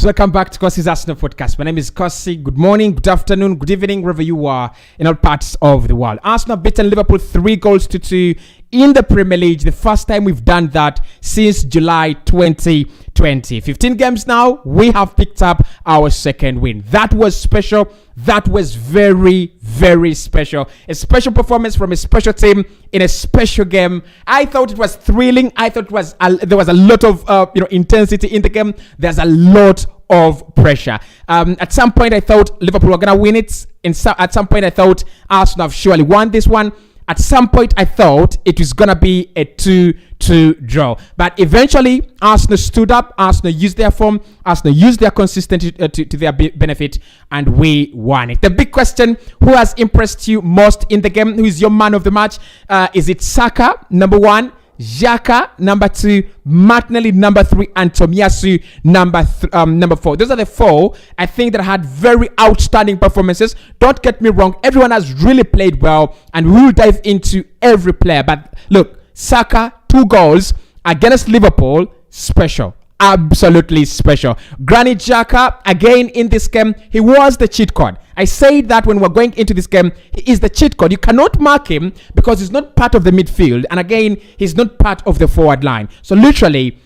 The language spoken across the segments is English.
Welcome back to Cossy's Arsenal podcast. My name is Cossy. Good morning, good afternoon, good evening, wherever you are in all parts of the world. Arsenal beaten Liverpool 3-2 in the Premier League. The first time we've done that since July 2020. 15 games now, we have picked up our second win. That was special. That was very, very special. A special performance from a special team in a special game. I thought it was thrilling. I thought there was a lot of intensity in the game. There's a lot of pressure. At some point, I thought Liverpool were gonna win it. At some point, I thought Arsenal have surely won this one. At some point, I thought it was going to be a 2-2 draw. But eventually, Arsenal stood up. Arsenal used their form. Arsenal used their consistency to their benefit. And we won it. The big question, who has impressed you most in the game? Who is your man of the match? Is it Saka, number 1? Xhaka, number 2, Martinelli, number 3, and Tomiyasu, number 4. Those are the 4, I think, that had very outstanding performances. Don't get me wrong, everyone has really played well, and we will dive into every player. But look, Saka, 2 goals against Liverpool, special. Absolutely special. Granit Xhaka, again in this game, he was the cheat code. I said that when we're going into this game, he is the cheat code. You cannot mark him because he's not part of the midfield. And again, he's not part of the forward line. So literally,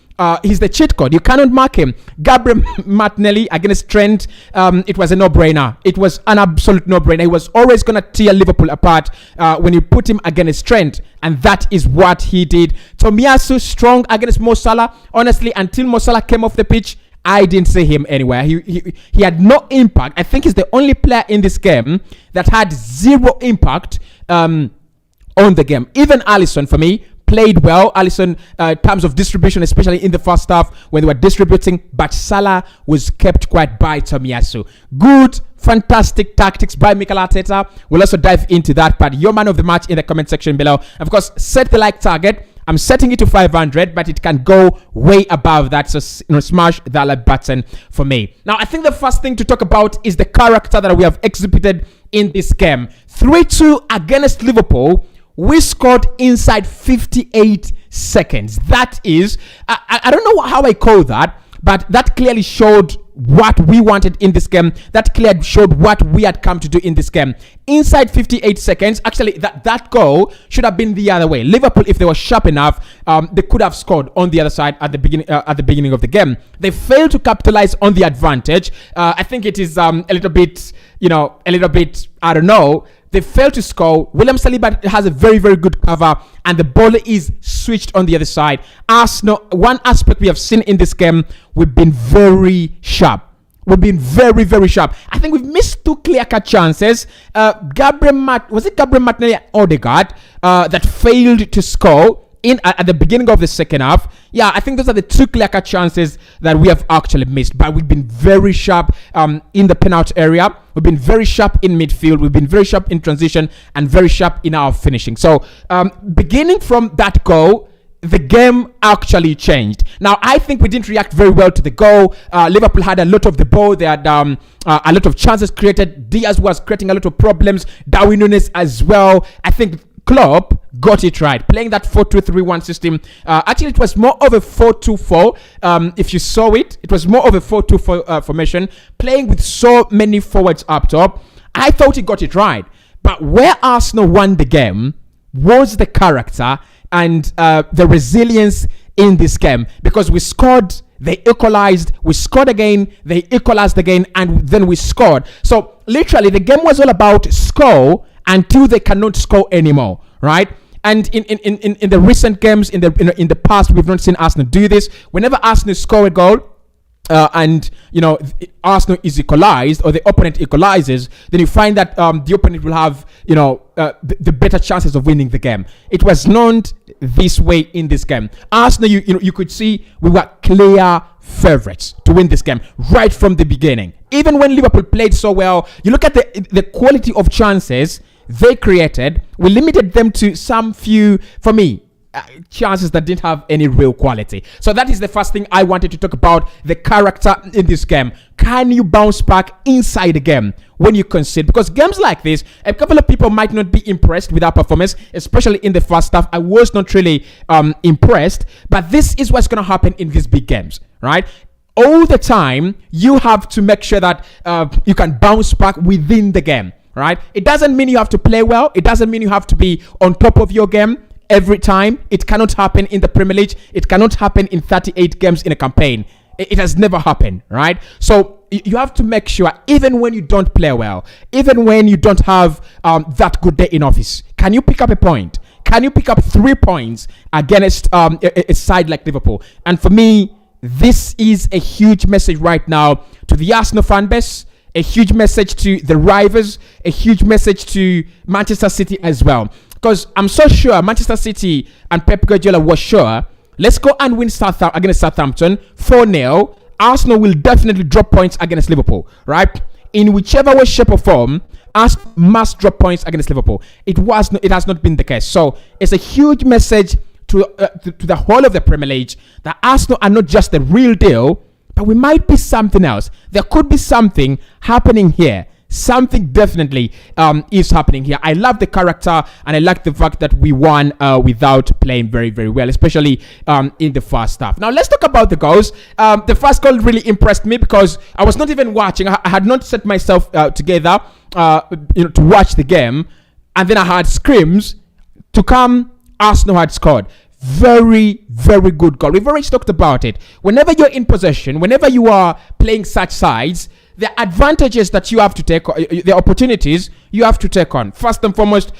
he's the cheat code. You cannot mark him. Gabriel Martinelli against Trent, it was a no-brainer. It was an absolute no-brainer. He was always going to tear Liverpool apart when you put him against Trent. And that is what he did. Tomiyasu, strong against Mo Salah. Honestly, until Mo Salah came off the pitch, I didn't see him anywhere. He had no impact. I think he's the only player in this game that had zero impact on the game. Even Alisson, for me, played well. Alisson, in terms of distribution, especially in the first half when they were distributing, but Salah was kept quiet by Tomiyasu. Good, fantastic tactics by Mikel Arteta. We'll also dive into that. But your man of the match in the comment section below. Of course, set the like target. I'm setting it to 500, but it can go way above that. So, smash that like button for me. Now, I think the first thing to talk about is the character that we have exhibited in this game. 3-2 against Liverpool. We scored inside 58 seconds. That is, I don't know how I call that, but that clearly showed what we wanted in this game. That clearly showed what we had come to do in this game. Inside 58 seconds, actually, that goal should have been the other way. Liverpool, if they were sharp enough, they could have scored on the other side at the beginning of the game. They failed to capitalize on the advantage. I think it is a little bit, I don't know. They failed to score. William Saliba has a very, very good cover, and the ball is switched on the other side. Arsenal, one aspect we have seen in this game, we've been very sharp. We've been very, very sharp. I think we've missed 2 clear-cut chances. Gabriel Martinelli and Odegaard that failed to score at the beginning of the second half. Yeah, I think those are the 2 clear-cut chances that we have actually missed. But we've been very sharp in the penalty area. We've been very sharp in midfield. We've been very sharp in transition and very sharp in our finishing. So beginning from that goal, the game actually changed. Now, I think we didn't react very well to the goal. Liverpool had a lot of the ball. They had a lot of chances created. Diaz was creating a lot of problems. Darwin Núñez as well. I think Klopp got it right, playing that 4-2-3-1 system. Actually, it was more of a 4-2-4. If you saw it, it was more of a 4-2-4 formation, playing with so many forwards up top. I thought he got it right. But where Arsenal won the game was the character and the resilience in this game. Because we scored, they equalized, we scored again, they equalized again, and then we scored. So literally, the game was all about score until they cannot score anymore, right? And in the recent games, in the past, we've not seen Arsenal do this. Whenever Arsenal score a goal, and Arsenal is equalized or the opponent equalizes, then you find that the opponent will have the better chances of winning the game. It was not this way in this game. Arsenal, you could see we were clear favorites to win this game right from the beginning. Even when Liverpool played so well, you look at the quality of chances they created. We limited them to some few, for me, chances that didn't have any real quality. So that is the first thing I wanted to talk about, the character in this game. Can you bounce back inside the game when you concede? Because games like this, a couple of people might not be impressed with our performance, especially in the first half. I was not really impressed, but this is what's going to happen in these big games, right? all the time you have to make sure that you can bounce back within the game, right? It doesn't mean you have to play well. It doesn't mean you have to be on top of your game every time. It cannot happen in the Premier League. It cannot happen in 38 games in a campaign. It has never happened, right? So you have to make sure, even when you don't play well, even when you don't have that good day in office, can you pick up a point? Can you pick up 3 points against a side like Liverpool? And for me, this is a huge message right now to the Arsenal fan base, a huge message to the rivals, a huge message to Manchester City as well. Because I'm so sure Manchester City and Pep Guardiola was sure, let's go and win against Southampton 4-0. Arsenal will definitely drop points against Liverpool, right? In whichever way, shape or form, Arsenal must drop points against Liverpool. It has not been the case. So it's a huge message to the whole of the Premier League that Arsenal are not just the real deal, but we might be something else. There could be something happening here. Something definitely is happening here. I love the character, and I like the fact that we won without playing very, very well, especially in the first half. Now, let's talk about the goals. The first goal really impressed me because I was not even watching. I had not set myself together to watch the game, and then I had screams to come. Arsenal had scored. Very, very good goal. We've already talked about it. Whenever you're in possession, whenever you are playing such sides, the advantages that you have to take, the opportunities you have to take on. First and foremost,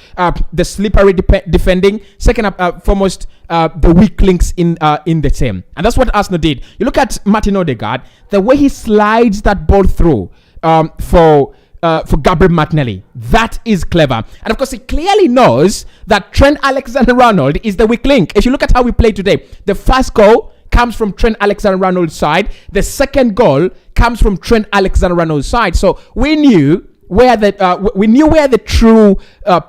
the slippery defending. Second and foremost, the weak links in the team. And that's what Arsenal did. You look at Martin Odegaard, the way he slides that ball through for Gabriel Martinelli. That is clever. And of course, he clearly knows that Trent Alexander-Arnold is the weak link. If you look at how we play today, the first goal comes from Trent Alexander-Arnold's side. The second goal comes from Trent Alexander-Arnold's side. So we knew where the true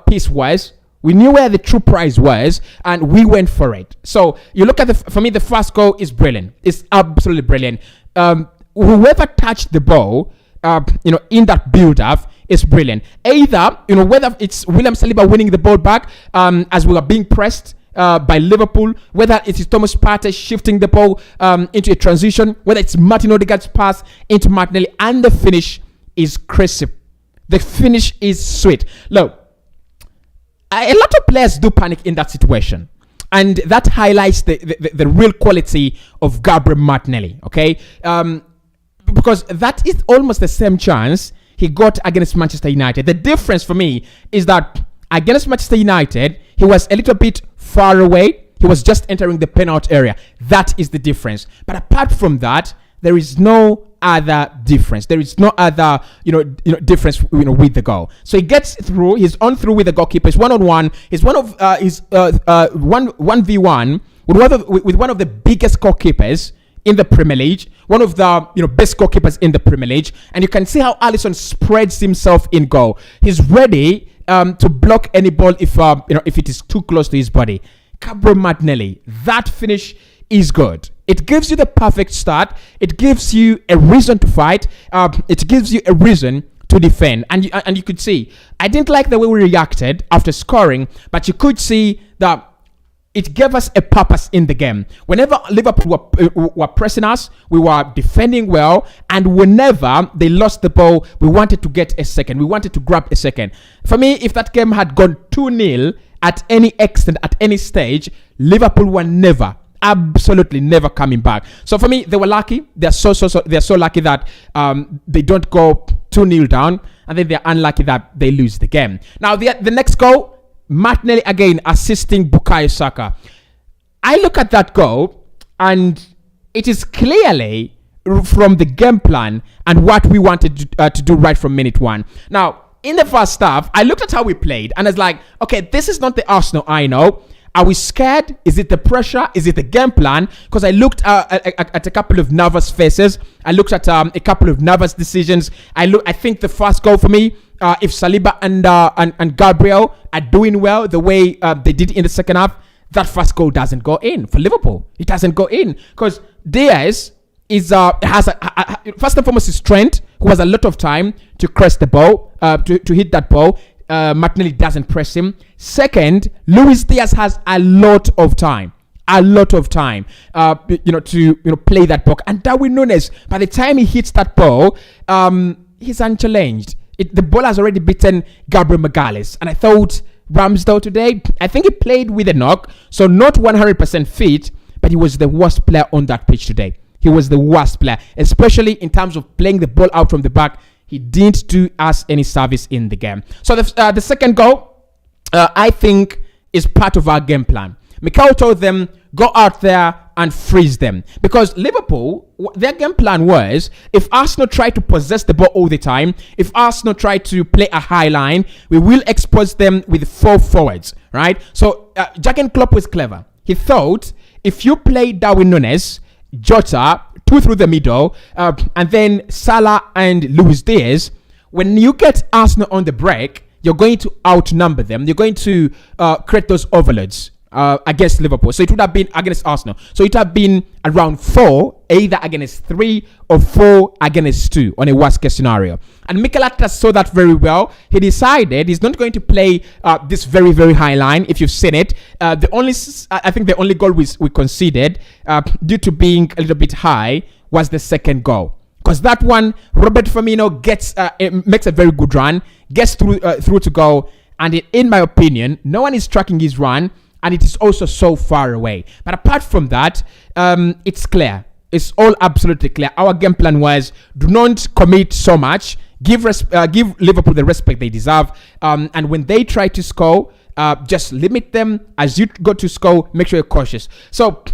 piece was. We knew where the true prize was, and we went for it. So you look at for me, the first goal is brilliant. It's absolutely brilliant. Whoever touched the ball, in that build-up is brilliant. Either, whether it's William Saliba winning the ball back as we were being pressed by Liverpool, whether it is Thomas Partey shifting the ball into a transition, whether it's Martin Odegaard's pass into Martinelli, and the finish is crisp. The finish is sweet. Look, a lot of players do panic in that situation. And that highlights the real quality of Gabriel Martinelli, okay? Because that is almost the same chance he got against Manchester United. The difference for me is that against Manchester United, he was a little bit far away. He was just entering the penalty area. That is the difference. But apart from that, there is no other difference. There is no other, difference, with the goal. So he gets through. He's on through with the goalkeeper. He's one-on-one. He's one of 1v1 with one of the biggest goalkeepers in the Premier League, one of the best goalkeepers in the Premier League, and you can see how Alisson spreads himself in goal. He's ready to block any ball if it is too close to his body. Gabriel Martinelli, that finish is good. It gives you the perfect start. It gives you a reason to fight. It gives you a reason to defend, and you could see. I didn't like the way we reacted after scoring, but you could see that it gave us a purpose in the game. Whenever Liverpool were pressing us, we were defending well. And whenever they lost the ball, we wanted to get a second. We wanted to grab a second. For me, if that game had gone 2-0 at any extent, at any stage, Liverpool were absolutely never coming back. So for me, they were lucky. They're so lucky that they don't go 2-0 down. And then they're unlucky that they lose the game. Now, the next goal, Martinelli again assisting Bukayo Saka. I look at that goal and it is clearly from the game plan and what we wanted to do right from minute one. Now, in the first half, I looked at how we played and I was like, okay, this is not the Arsenal I know. Are we scared? Is it the pressure? Is it the game plan? Because I looked at a couple of nervous faces. I looked at a couple of nervous decisions. I think the first goal for me, if Saliba and Gabriel are doing well the way they did in the second half, that first goal doesn't go in for Liverpool. It doesn't go in because Diaz has first and foremost is Trent, who has a lot of time to crest the ball, to hit that ball. Martinelli doesn't press him. Second, Luis Diaz has a lot of time a lot of time, to play that ball. And Darwin Núñez, by the time he hits that ball, he's unchallenged. The ball has already beaten Gabriel Magalhaes. And I thought Ramsdale today, I think he played with a knock, so not 100% fit, but he was the worst player on that pitch today. He was the worst player, especially in terms of playing the ball out from the back. He didn't do us any service in the game. So the second goal, I think, is part of our game plan. Mikel told them, go out there and freeze them. Because Liverpool, their game plan was, if Arsenal try to possess the ball all the time, if Arsenal try to play a high line, we will expose them with 4 forwards, right? So Jurgen Klopp was clever. He thought, if you play Darwin Núñez, Jota, 2 through the middle, and then Salah and Luis Diaz, when you get Arsenal on the break, you're going to outnumber them. You're going to create those overloads against Liverpool. So it would have been against Arsenal. So it would have been around 4, either against 3 or 4 against 2 on a worst case scenario. And Mikel Arteta saw that very well. He decided he's not going to play this very, very high line. If you've seen it, I think the only goal we conceded due to being a little bit high was the second goal. Because that one, Robert Firmino makes a very good run, gets through to goal, and in my opinion, no one is tracking his run, and it is also so far away. But apart from that, it's clear. It's all absolutely clear. Our game plan was, do not commit so much, give Liverpool the respect they deserve, and when they try to score, just limit them. As you go to score, make sure you're cautious. So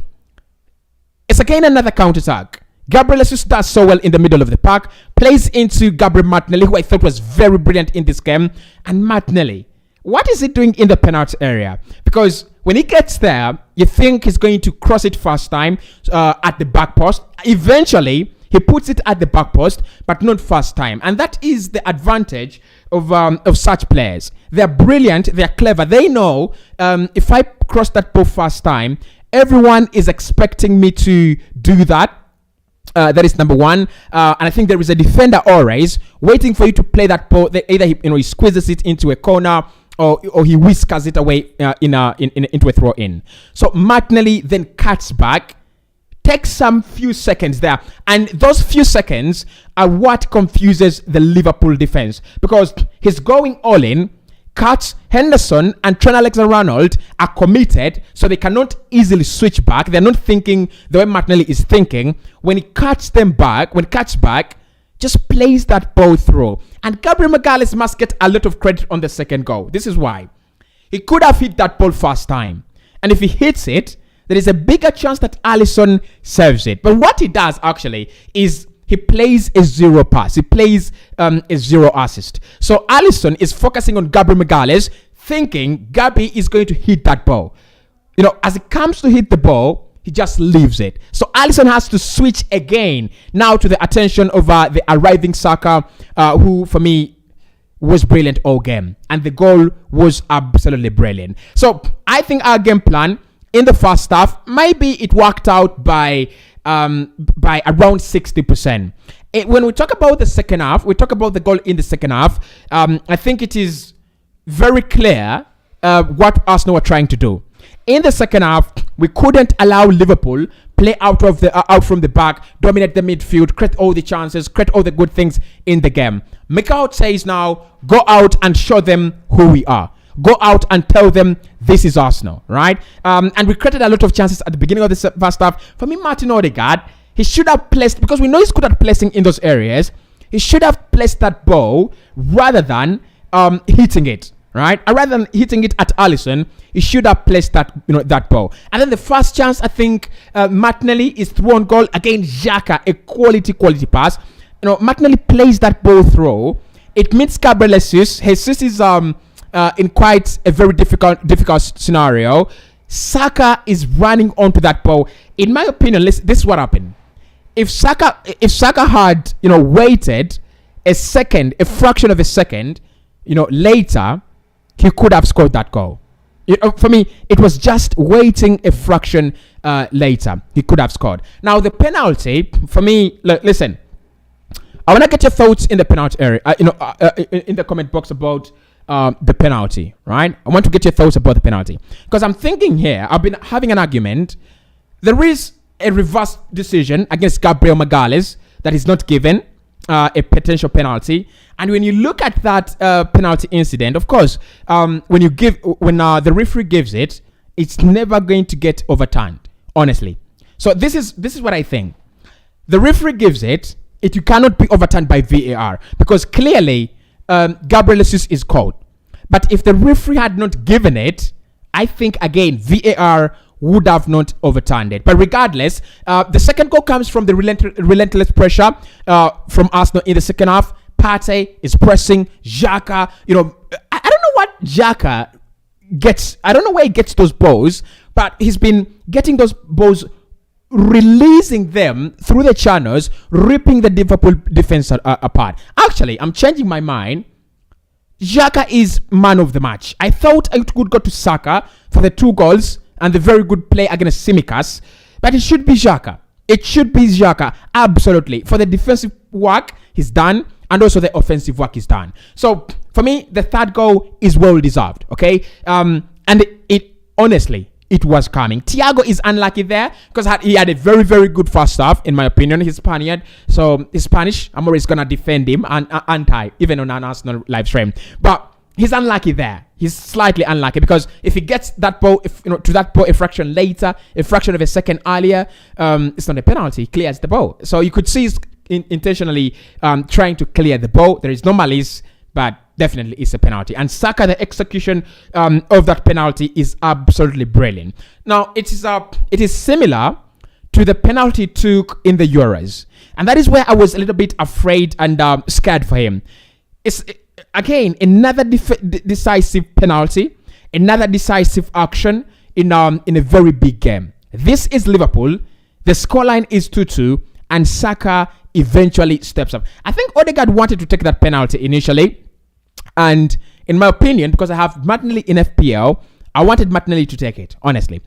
it's again another counter-attack. Gabriel Jesus does so well in the middle of the park, plays into Gabriel Martinelli, who I thought was very brilliant in this game. And Martinelli, what is he doing in the penalty area? Because when he gets there, you think he's going to cross it first time at the back post. Eventually, he puts it at the back post, but not first time. And that is the advantage of such players. They're brilliant, they're clever. They know if I cross that ball first time, everyone is expecting me to do that. That is number one, and I think there is a defender always waiting for you to play that ball. Either he squeezes it into a corner or he whiskers it away into a throw in. So Martinelli then cuts back, takes some few seconds there, and those few seconds are what confuses the Liverpool defense, because he's going all in. Cuts, Henderson and Trent Alexander-Arnold are committed, so they cannot easily switch back. They're not thinking the way Martinelli is thinking. When he cuts back, just plays that ball through. And Gabriel Magalhaes must get a lot of credit on the second goal. This is why. He could have hit that ball first time. And if he hits it, there is a bigger chance that Alisson serves it. But what he does actually is he plays a 0 pass. He plays a 0 assist. So Alisson is focusing on Gabriel Magalhaes, thinking Gabi is going to hit that ball. As it comes to hit the ball, he just leaves it. So Alisson has to switch again now to the attention of the arriving Saka, who for me was brilliant all game. And the goal was absolutely brilliant. So I think our game plan in the first half, maybe it worked out by around 60%. When we talk about the second half, we talk about the goal in the second half. I think it is very clear what Arsenal were trying to do. In the second half, we couldn't allow Liverpool play out from the back, dominate the midfield, create all the chances, create all the good things in the game. Mikel says now, go out and show them who we are. Go out and tell them this is Arsenal, right? And we created a lot of chances at the beginning of the first half. For me, Martin Odegaard, he should have placed, because we know he's good at placing in those areas, he should have placed that ball rather than hitting it, right? Rather than hitting it at Alisson, he should have placed that ball. And then the first chance, I think, Martinelli is through on goal against Xhaka, a quality pass. Martinelli plays that ball through. It meets Gabriel Jesus. Jesus is in quite a very difficult scenario. Saka is running onto that ball. In my opinion, this is what happened. If Saka had waited a fraction of a second, later, he could have scored that goal. For me, it was just waiting a fraction later. He could have scored. Now the penalty, for me, listen. I want to get your thoughts in the penalty area. In the comment box about the penalty, right? I want to get your thoughts about the penalty. Because I'm thinking here, I've been having an argument. There is a reverse decision against Gabriel Magalhaes that is not given a potential penalty. And when you look at that penalty incident, of course, when the referee gives it, it's never going to get overturned, honestly. So this is what I think. The referee gives it, you cannot be overturned by VAR because clearly Gabriel Jesus is called. But if the referee had not given it, I think again VAR would have not overturned it. But regardless, the second goal comes from the relentless pressure from Arsenal in the second half. Partey is pressing Xhaka. I don't know what Xhaka gets. I don't know where he gets those balls, but he's been getting those balls, releasing them through the channels, ripping the Liverpool defense apart. Actually, I'm changing my mind. Xhaka is man of the match. I thought it would go to Saka for the 2 goals and the very good play against Tsimikas, but it should be Xhaka. It should be Xhaka, absolutely. For the defensive work he's done, and also the offensive work he's done. So, for me, the third goal is well deserved, okay? And it honestly, it was coming. Thiago is unlucky there because he had a very, very good first half, in my opinion. He's Spaniard, so he's Spanish. I'm always going to defend him and even on an Arsenal live stream. But he's unlucky there. He's slightly unlucky because if he gets that ball, to that ball a fraction later, a fraction of a second earlier, it's not a penalty. He clears the ball. So you could see he's intentionally trying to clear the ball. There is no malice, but definitely it's a penalty. And Saka, the execution of that penalty is absolutely brilliant. Now, it is similar to the penalty he took in the Euros. And that is where I was a little bit afraid and scared for him. It's again another decisive penalty, another decisive action in a very big game. This is Liverpool. The scoreline is 2-2, and Saka eventually steps up. I think Odegaard wanted to take that penalty initially, and in my opinion, because I have Martinelli in FPL, I wanted Martinelli to take it, honestly,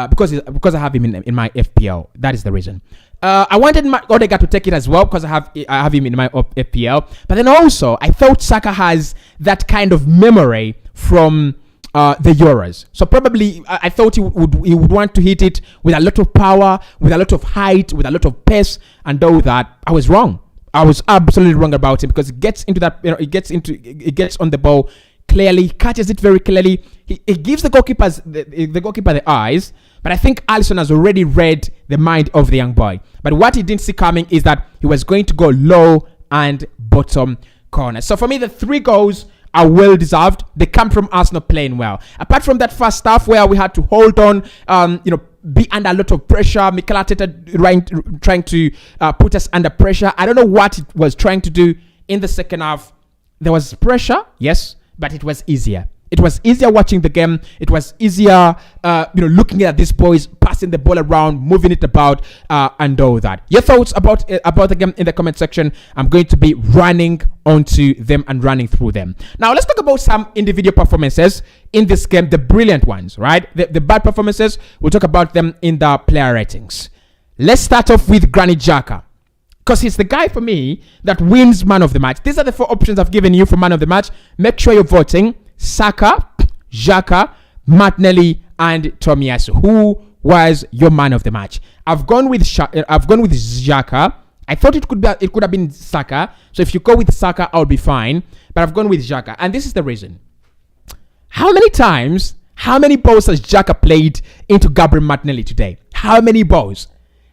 because I have him in my FPL. That is the reason. I wanted Odegaard to take it as well because I have him in my FPL. But then also, I thought Saka has that kind of memory from the Euros. So probably I thought he would want to hit it with a lot of power, with a lot of height, with a lot of pace, and all that. I was wrong. I was absolutely wrong about him because it gets into that. It gets on the ball clearly, catches it very clearly. He gives the goalkeeper the eyes, but I think Alisson has already read the mind of the young boy. But what he didn't see coming is that he was going to go low and bottom corner. So for me, the 3 goals are well deserved. They come from Arsenal playing well. Apart from that first half where we had to hold on, be under a lot of pressure. Mikel Arteta trying to put us under pressure. I don't know what it was trying to do in the second half. There was pressure, yes, but it was easier. It was easier watching the game. It was easier, looking at these boys, passing the ball around, moving it about, and all that. Your thoughts about the game in the comment section. I'm going to be running onto them and running through them. Now, let's talk about some individual performances in this game, the brilliant ones, right? The bad performances, we'll talk about them in the player ratings. Let's start off with Granit Xhaka, because he's the guy for me that wins man of the match. These are the 4 options I've given you for man of the match. Make sure you're voting. Saka, Xhaka, Martinelli, and Tomiyasu. Who was your man of the match? I've gone with Xhaka. I thought it could have been Saka. So if you go with Saka, I'll be fine. But I've gone with Xhaka, and this is the reason. How many balls has Xhaka played into Gabriel Martinelli today? How many balls?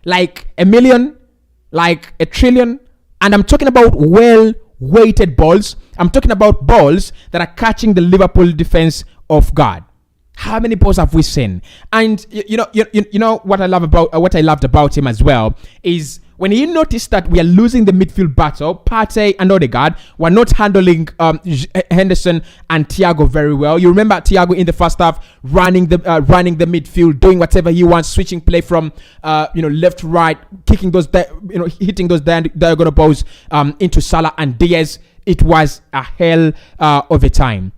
Like 1 million? Like 1 trillion? And I'm talking about weighted balls. I'm talking about balls that are catching the Liverpool defense off guard. How many balls have we seen? And you know what I loved about him as well is when he noticed that we are losing the midfield battle, Partey and Odegaard were not handling Henderson and Thiago very well. You remember Thiago in the first half running the midfield, doing whatever he wants, switching play from left to right, kicking those hitting those diagonal balls into Salah and Diaz. It was a hell of a time.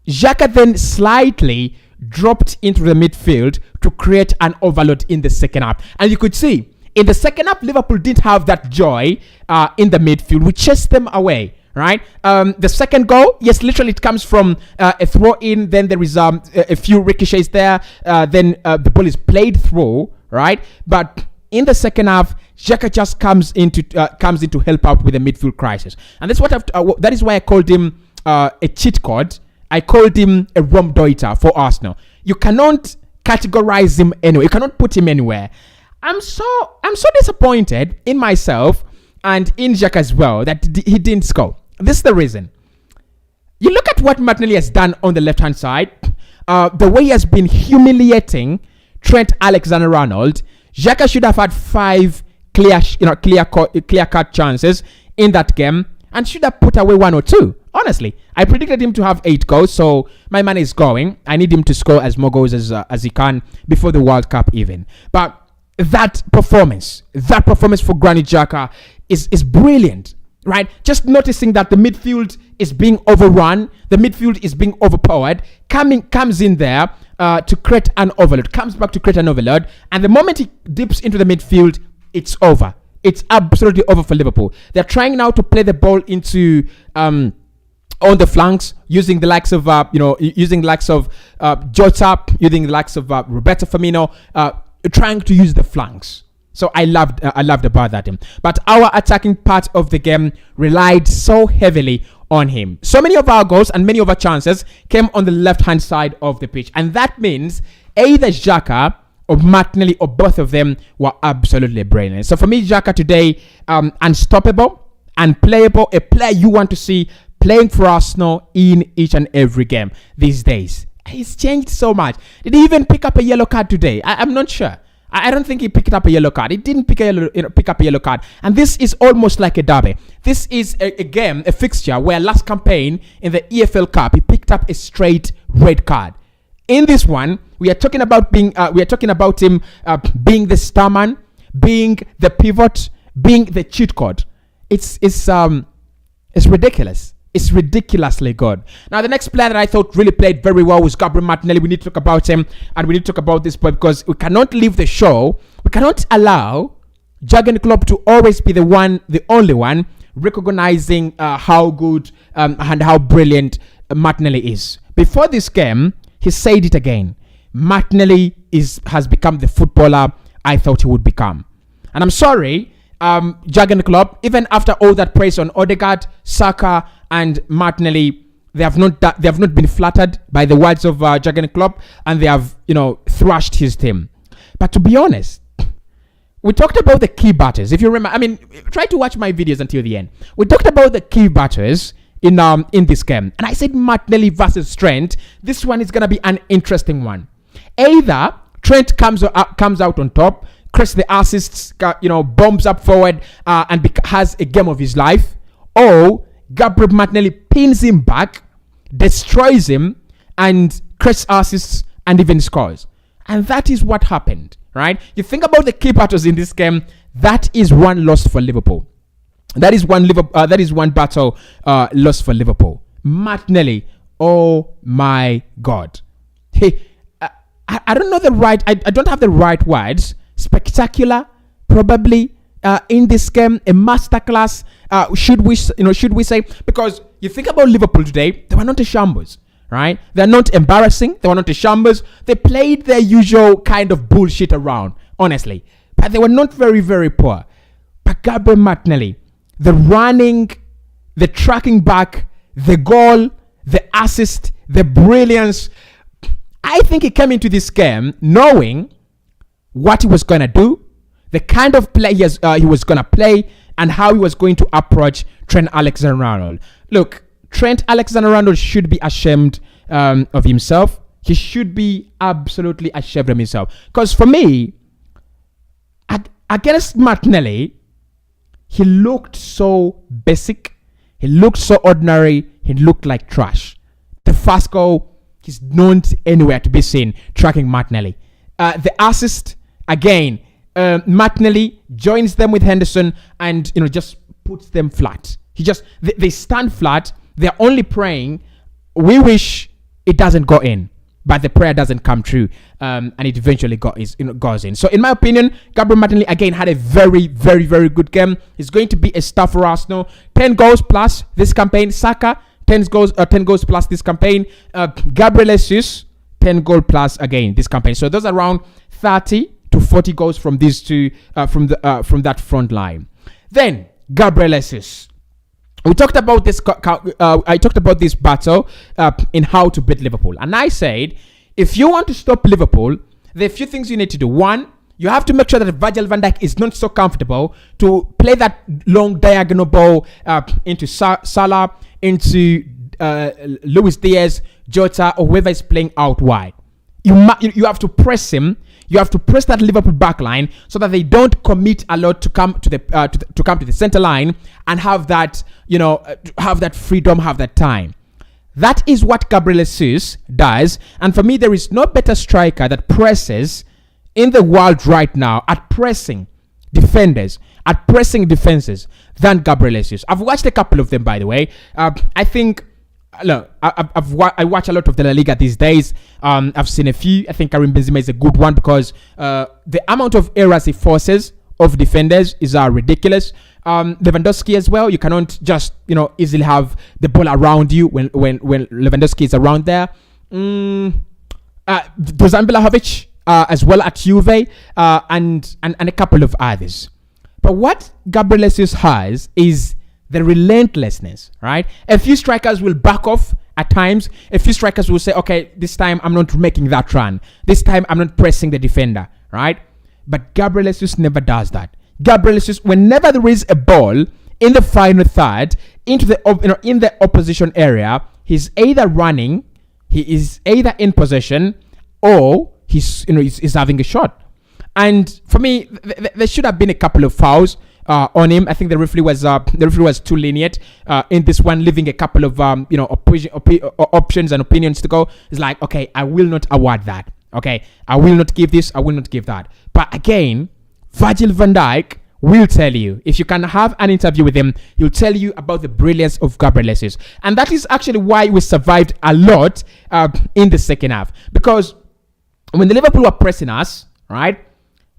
Xhaka then slightly dropped into the midfield to create an overload in the second half, and you could see in the second half, Liverpool didn't have that joy in the midfield. We chased them away, right? The second goal, yes, literally it comes from a throw in. Then there is a few ricochets there. Then the ball is played through, right? But in the second half, Xhaka just comes in to help out with the midfield crisis, and that's what that is why I called him a cheat code. I called him a Raumdeuter for Arsenal. You cannot categorize him anywhere. You cannot put him anywhere. I'm so disappointed in myself and in Xhaka as well that he didn't score. This is the reason. You look at what Martinelli has done on the left-hand side, the way he has been humiliating Trent Alexander-Arnold. Xhaka should have had 5 clear-cut chances in that game and should have put away 1 or 2. Honestly, I predicted him to have 8 goals, so my money is going. I need him to score as more goals as he can before the World Cup even. But that performance for Granit Xhaka is brilliant, right? Just noticing that the midfield is being overrun, the midfield is being overpowered, comes in there to create an overload, comes back to create an overload, and the moment he dips into the midfield, it's over. It's absolutely over for Liverpool. They're trying now to play the ball into on the flanks, using the likes of Jota, using the likes of Roberto Firmino, trying to use the flanks. So I loved about that. But our attacking part of the game relied so heavily on him. So many of our goals and many of our chances came on the left-hand side of the pitch. And that means either Xhaka or Martinelli or both of them were absolutely brilliant. So for me, Xhaka today, unstoppable, unplayable, a player you want to see playing for Arsenal in each and every game these days. He's changed so much. Did he even pick up a yellow card today? I'm not sure. I don't think he picked up a yellow card. He didn't pick up a yellow card. And this is almost like a derby. This is a game, a fixture where last campaign in the EFL Cup, he picked up a straight red card. In this one, we are talking about him being the starman, being the pivot, being the cheat code. It's ridiculous. It's ridiculously good. Now, the next player that I thought really played very well was Gabriel Martinelli. We need to talk about him, and we need to talk about this boy because we cannot leave the show. We cannot allow Jurgen Klopp to always be the only one recognizing how good and how brilliant Martinelli is. Before this game, he said it again. Martinelli has become the footballer I thought he would become. And I'm sorry, Jurgen Klopp, even after all that praise on Odegaard, Saka, and Martinelli, they have not been flattered by the words of Jurgen Klopp, and they have thrashed his team. But to be honest, we talked about the key batters. If you remember, try to watch my videos until the end. We talked about the key batters in this game, and I said Martinelli versus Trent. This one is gonna be an interesting one. Either Trent comes out on top, creates the assists, bombs up forward, and has a game of his life, or Gabriel Martinelli pins him back, destroys him, and creates assists and even scores. And that is what happened, right? You think about the key battles in this game. That is one loss for Liverpool. That is one battle lost for Liverpool. Martinelli, oh my God. Hey, I don't know I don't have the right words. Spectacular, probably. In this game, a masterclass, should we say? Because you think about Liverpool today, they were not a shambles, right? They're not embarrassing. They were not a shambles. They played their usual kind of bullshit around, honestly, but they were not very, very poor. But Gabriel Martinelli, the running, the tracking back, the goal, the assist, the brilliance. I think he came into this game knowing what he was gonna do, the kind of play he was going to play, and how he was going to approach Trent Alexander-Arnold. Look, Trent Alexander-Arnold should be ashamed of himself. He should be absolutely ashamed of himself. Because for me, against Martinelli, he looked so basic. He looked so ordinary. He looked like trash. The first goal, he's not anywhere to be seen tracking Martinelli. The assist, again, Martinelli joins them with Henderson and just puts them flat. They stand flat. They're only praying, we wish it doesn't go in. but the prayer doesn't come true, and it eventually goes in. So in my opinion, Gabriel Martinelli again had a very, very, very good game. He's going to be a star for Arsenal. 10 goals plus this campaign. Saka 10 goals plus this campaign. Gabriel Jesus 10 goal plus again this campaign. So those are around 30 to 40 goals from these two, from that front line. Then Gabriel Jesus. We talked about this. I talked about this battle in how to beat Liverpool, and I said, if you want to stop Liverpool, there are a few things you need to do. One, you have to make sure that Virgil van Dijk is not so comfortable to play that long diagonal ball into Salah, into Luis Diaz, Jota, or whoever is playing out wide. You have to press him. You have to press that Liverpool back line so that they don't commit a lot to come to the center line and have that, have that freedom, have that time. That is what Gabriel Jesus does. And for me, there is no better striker that presses in the world right now at pressing defenders, at pressing defenses than Gabriel Jesus. I've watched a couple of them, by the way. I think, look, I watch a lot of the La Liga these days. I've seen a few. I think Karim Benzema is a good one because the amount of errors he forces of defenders is ridiculous. Lewandowski as well. You cannot just easily have the ball around you when Lewandowski is around there. Dusan Vlahovic as well at Juve and a couple of others. But what Gabriel Jesus has is the relentlessness, right? A few strikers will back off at times. A few strikers will say, okay, this time I'm not making that run. This time I'm not pressing the defender, right? But Gabriel Jesus never does that. Gabriel Jesus, whenever there is a ball in the final third into the in the opposition area, he's either running, he is either in possession, or he's having a shot. And for me, there should have been a couple of fouls on him. I think the referee was too lenient in this one, leaving a couple of options and opinions to go. It's like, okay, I will not award that. Okay, I will not give this. I will not give that. But again, Virgil van Dijk will tell you, if you can have an interview with him, he'll tell you about the brilliance of Gabriel Jesus, and that is actually why we survived a lot in the second half, because when the Liverpool were pressing us, right,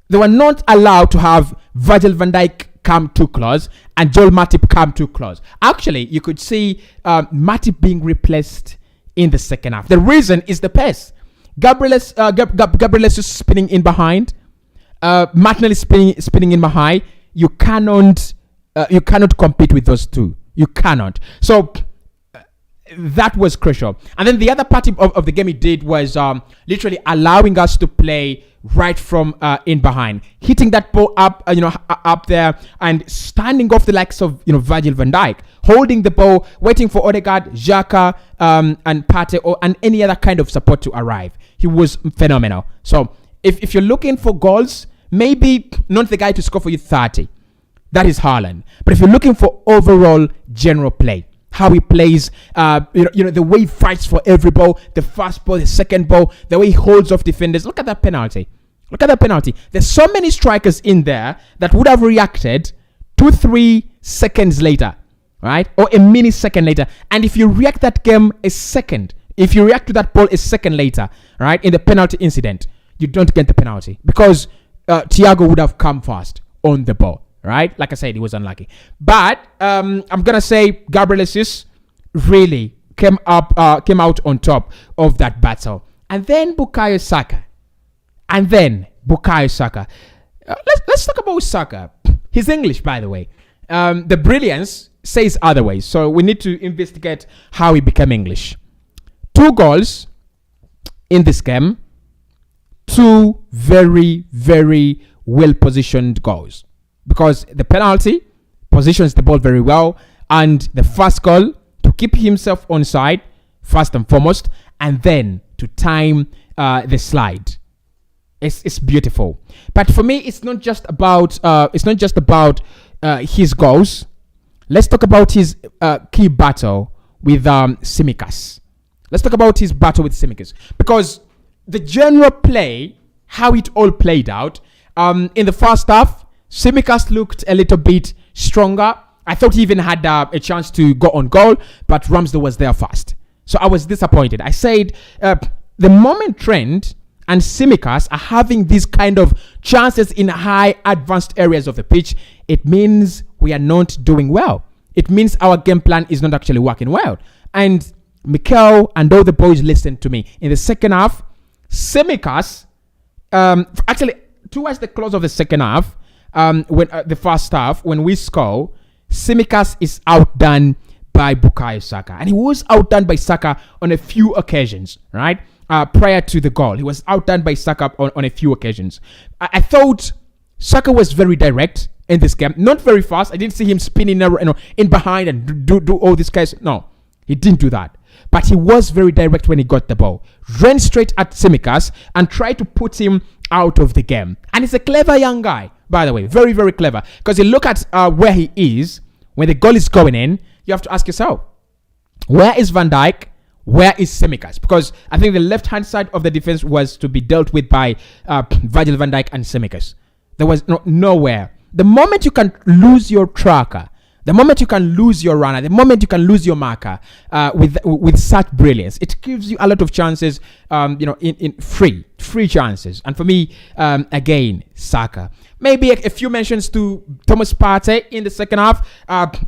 they were not allowed to have Virgil van Dijk come too close and Joel Matip come too close. Actually, you could see Matip being replaced in the second half. The reason is the pace. Gabriel Jesus spinning in behind, Martinelli spinning in behind. You cannot compete with those two. You cannot. So that was crucial. And then the other part of the game he did was literally allowing us to play right from in behind, hitting that ball up, up there, and standing off the likes of Virgil van Dijk, holding the ball, waiting for Odegaard, Xhaka, and Partey, and any other kind of support to arrive. He was phenomenal. So if you're looking for goals, maybe not the guy to score for you 30. That is Haaland. But if you're looking for overall general play, how he plays, the way he fights for every ball, the first ball, the second ball, the way he holds off defenders. Look at that penalty. There's so many strikers in there that would have reacted 2-3 seconds later, right? Or a millisecond later. And if you react to that ball a second later, right, in the penalty incident, you don't get the penalty because Thiago would have come fast on the ball. Right, like I said, he was unlucky. But I'm gonna say Gabriel Jesus really came out on top of that battle. And then Bukayo Saka. Let's talk about Saka. He's English, by the way. The brilliance says otherwise, so we need to investigate how he became English. 2 goals in this game. 2 very, very well positioned goals. Because the penalty positions the ball very well, and the first goal to keep himself onside first and foremost, and then to time the slide. It's beautiful. But for me, it's not just about his goals. Let's talk about his key battle with Tsimikas. Because the general play, how it all played out in the first half. Tsimikas looked a little bit stronger. I thought he even had a chance to go on goal, but Ramsdale was there first. So I was disappointed. I said, the moment Trent and Tsimikas are having these kind of chances in high advanced areas of the pitch, it means we are not doing well. It means our game plan is not actually working well. And Mikel and all the boys listened to me. In the second half, Tsimikas, actually towards the close of the second half, when the first half, when we score, Tsimikas is outdone by Bukayo Saka. And he was outdone by Saka on a few occasions, right? Prior to the goal, he was outdone by Saka on a few occasions. I thought Saka was very direct in this game. Not very fast. I didn't see him spinning in behind and do all these guys. No, he didn't do that. But he was very direct when he got the ball. Ran straight at Tsimikas and tried to put him out of the game. And he's a clever young guy, by the way. Very, very clever. Because you look at where he is, when the goal is going in, you have to ask yourself, where is Van Dijk? Where is Tsimikas? Because I think the left-hand side of the defense was to be dealt with by Virgil van Dijk and Tsimikas. There was nowhere. The moment you can lose your tracker, the moment you can lose your runner, the moment you can lose your marker with such brilliance, it gives you a lot of chances, in free chances. And for me, again, Saka. Maybe a few mentions to Thomas Partey in the second half,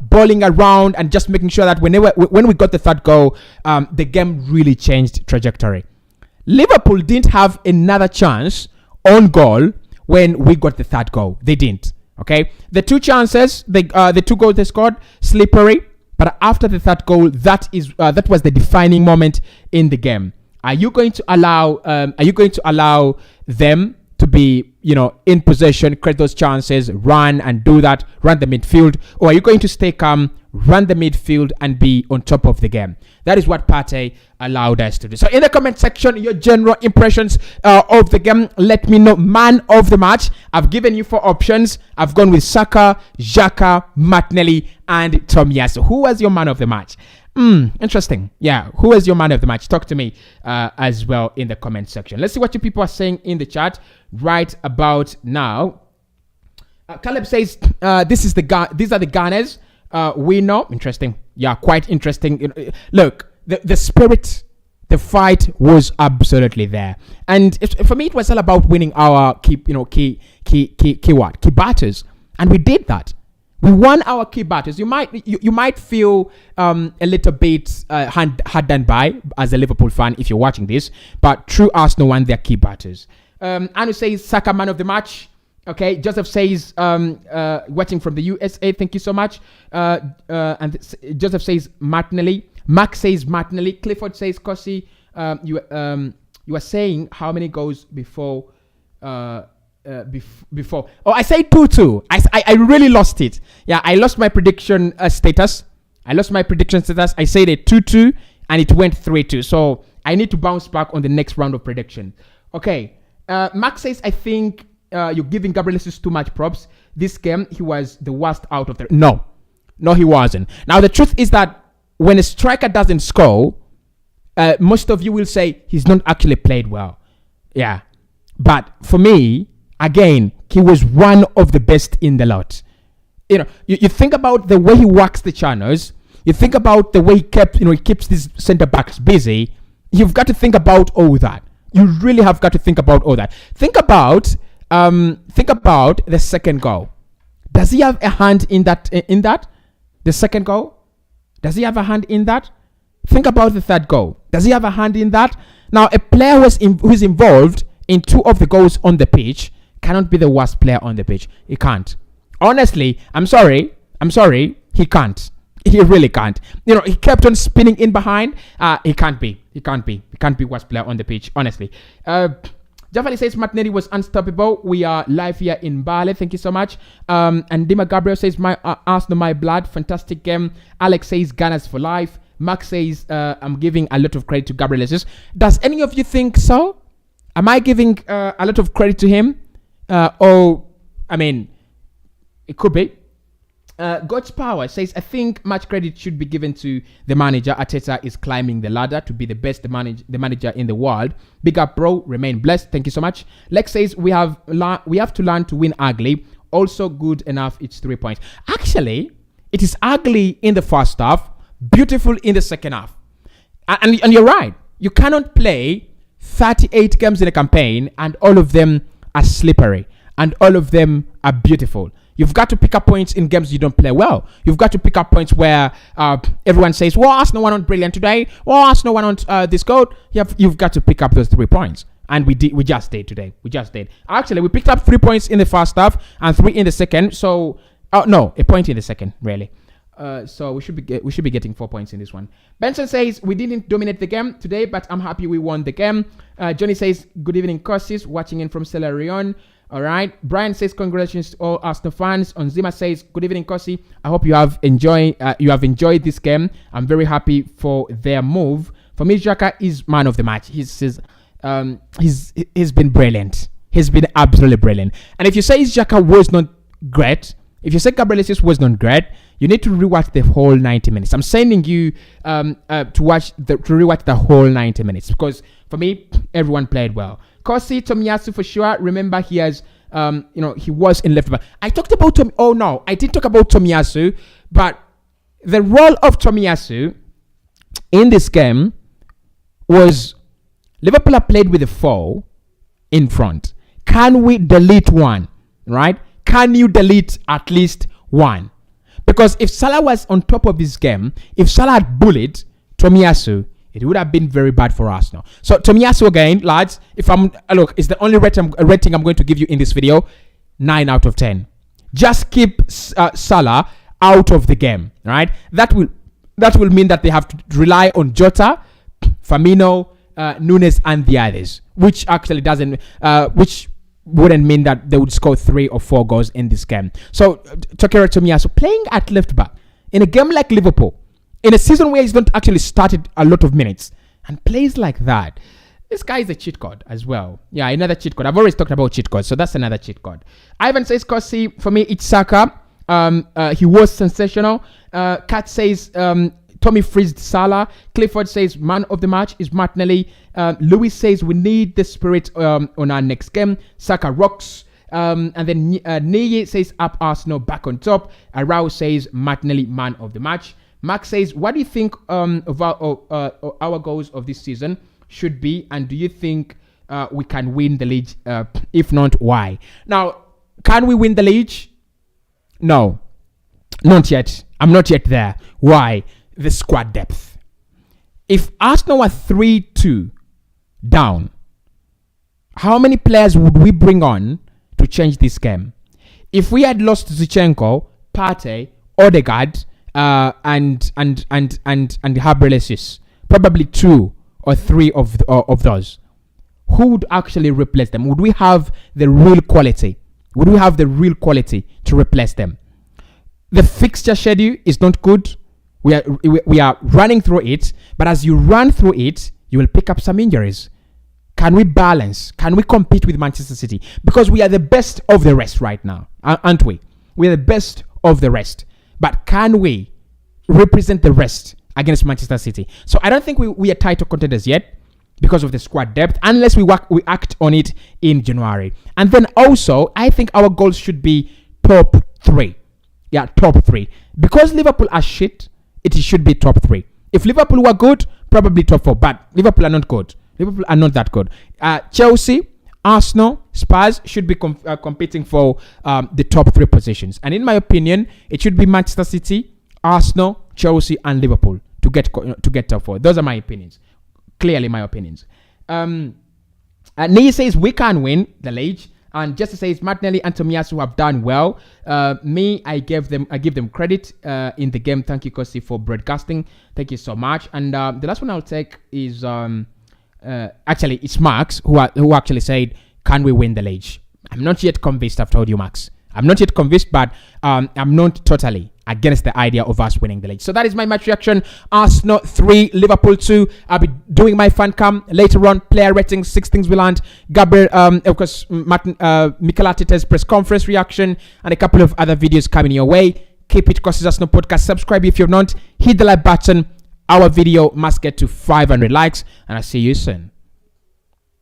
bowling around and just making sure that when we got the third goal, the game really changed trajectory. Liverpool didn't have another chance on goal when we got the third goal. They didn't. Okay, the two chances, the two goals they scored, slippery. But after the third goal, that was the defining moment in the game. Are you going to allow them to be, in possession, create those chances, run and do that, run the midfield, or are you going to stay calm, run the midfield and be on top of the game? That is what Partey allowed us to do. So in the comment section, your general impressions of the game. Let me know. Man of the match. I've given you 4 options. I've gone with Saka, Xhaka, Martinelli, and Tomiyasu. Who was your man of the match? Interesting. Yeah, who is your man of the match? Talk to me as well in the comment section. Let's see what you people are saying in the chat right about now. Caleb says, these are the Ghanaians. We know. Interesting. Yeah, quite interesting. Look, the spirit, the fight was absolutely there. And for me, it was all about winning our key batters. And we did that. We won our key batters. You might feel a little bit hard done by as a Liverpool fan if you're watching this, but true Arsenal won their key batters. Anu says Saka man of the match. Okay, Joseph says watching from the USA. Thank you so much. And Joseph says Martinelli. Mark says Martinelli. Clifford says Cossy. You are saying how many goals before? Before. Oh, I say 2-2. I really lost it. Yeah, I lost my prediction status. I said a 2-2 and it went 3-2. So I need to bounce back on the next round of prediction. Okay. Max says, I think you're giving Gabriel Jesus too much props. This game, he was the worst out of the... No, he wasn't. Now, the truth is that when a striker doesn't score, most of you will say he's not actually played well. Yeah. But for me, again, he was one of the best in the lot. You think about the way he works the channels. You think about the way he keeps these centre backs busy. You've got to think about all that. You really have got to think about all that. Think about the second goal. Does he have a hand in that? The second goal? Does he have a hand in that? Think about the third goal. Does he have a hand in that? Now, a player who's involved in 2 of the goals on the pitch cannot be the worst player on the pitch. He can't. Honestly, I'm sorry. He can't. He really can't. He kept on spinning in behind. He can't be. He can't be worst player on the pitch, honestly. Jafali says Martinelli was unstoppable. We are live here in Bali. Thank you so much. And Dima Gabriel says, my Arsenal, my blood. Fantastic game. Alex says, Gunners for life. Mark says, I'm giving a lot of credit to Gabriel Jesus. Does any of you think so? Am I giving a lot of credit to him? It could be. God's Power says, I think much credit should be given to the manager. Arteta is climbing the ladder to be the best manager in the world. Big up, bro. Remain blessed. Thank you so much. Lex says, we have to learn to win ugly. Also good enough. It's 3 points. Actually, it is ugly in the first half, beautiful in the second half. And you're right. You cannot play 38 games in a campaign, and all of them are slippery, and all of them are beautiful. You've got to pick up points in games you don't play well. You've got to pick up points where everyone says, well, Arsenal won on brilliant today. Well, Arsenal won on this goal. You've got to pick up those 3 points. And we just did today. We just did. Actually, we picked up 3 points in the first half and 3 in the second. So, no, a point in the second, really. So we should be getting 4 points in this one. Benson says we didn't dominate the game today, but I'm happy we won the game. Johnny says good evening, Cossy, watching in from Sierra Leone. All right. Brian says congratulations to all Arsenal fans. Onzima says good evening, Cossy. I hope you have enjoyed this game. I'm very happy for their move. For me, Xhaka is man of the match. He's been brilliant. He's been absolutely brilliant. And if you say Xhaka was not great, if you say Gabriel Jesus was not great, you need to rewatch the whole 90 minutes. I'm sending you to rewatch the whole 90 minutes because for me, everyone played well. Cossy, Tomiyasu for sure. Remember, he has, he was in left back. I talked about I didn't talk about Tomiyasu, but the role of Tomiyasu in this game was Liverpool have played with a 4 in front. Can we delete one? Right? Can you delete at least one? Because if Salah was on top of this game, if Salah had bullied Tomiyasu, it would have been very bad for us now. So Tomiyasu again, lads, if it's the only rating I'm going to give you in this video, 9 out of 10. Just keep Salah out of the game, right? That will mean that they have to rely on Jota, Firmino, Nunes, and the others, which actually doesn't, which wouldn't mean that they would score 3 or 4 goals in this game. So Takehiro Tomiyasu playing at left back in a game like Liverpool, in a season where he's not actually started a lot of minutes and plays like that, this guy is a cheat code as well. Yeah, another cheat code. I've always talked about cheat codes, so that's another cheat code. Ivan says, Cossy, for me, it's Saka. He was sensational. Kat says, Tommy freezed Salah. Clifford says, man of the match is Martinelli. Louis says, we need the spirit on our next game. Saka rocks. And then Niyi says, up Arsenal back on top. Arau says, Martinelli, man of the match. Max says, what do you think of our goals of this season should be? And do you think we can win the league? If not, why? Now, can we win the league? No, not yet. I'm not yet there. Why? The squad depth. If Arsenal were 3-2 down, how many players would we bring on to change this game? If we had lost Zinchenko, Partey, Odegaard, and Gabriel Jesus, probably 2 or 3 of those, who would actually replace them? Would we have the real quality? Would we have the real quality to replace them? The fixture schedule is not good. We are running through it, but as you run through it, you will pick up some injuries. Can we balance? Can we compete with Manchester City? Because we are the best of the rest right now, aren't we? We are the best of the rest. But can we represent the rest against Manchester City? So I don't think we are title contenders yet because of the squad depth, unless we act on it in January. And then also, I think our goals should be top 3. Yeah, top 3. Because Liverpool are shit, it should be top 3. If Liverpool were good, probably top 4. But Liverpool are not good. Liverpool are not that good. Chelsea, Arsenal, Spurs should be competing for the top 3 positions. And in my opinion, it should be Manchester City, Arsenal, Chelsea, and Liverpool to get top 4. Those are my opinions. Clearly my opinions. Niyi says we can win the league. And Jesse says Martinelli and Tomiyasu have done well. I give them credit in the game. Thank you, Cossy, for broadcasting. Thank you so much. And the last one I'll take is actually it's Max who actually said, "Can we win the league?" I'm not yet convinced. I've told you, Max. I'm not yet convinced, but I'm not totally against the idea of us winning the league. So that is my match reaction. Arsenal 3, Liverpool 2. I'll be doing my fan cam later on. Player ratings, 6 things we learned. Gabriel, of course, Mikel Arteta's press conference reaction, and a couple of other videos coming your way. Keep it Cossy Arsenal podcast. Subscribe if you're not. Hit the like button. Our video must get to 500 likes, and I'll see you soon.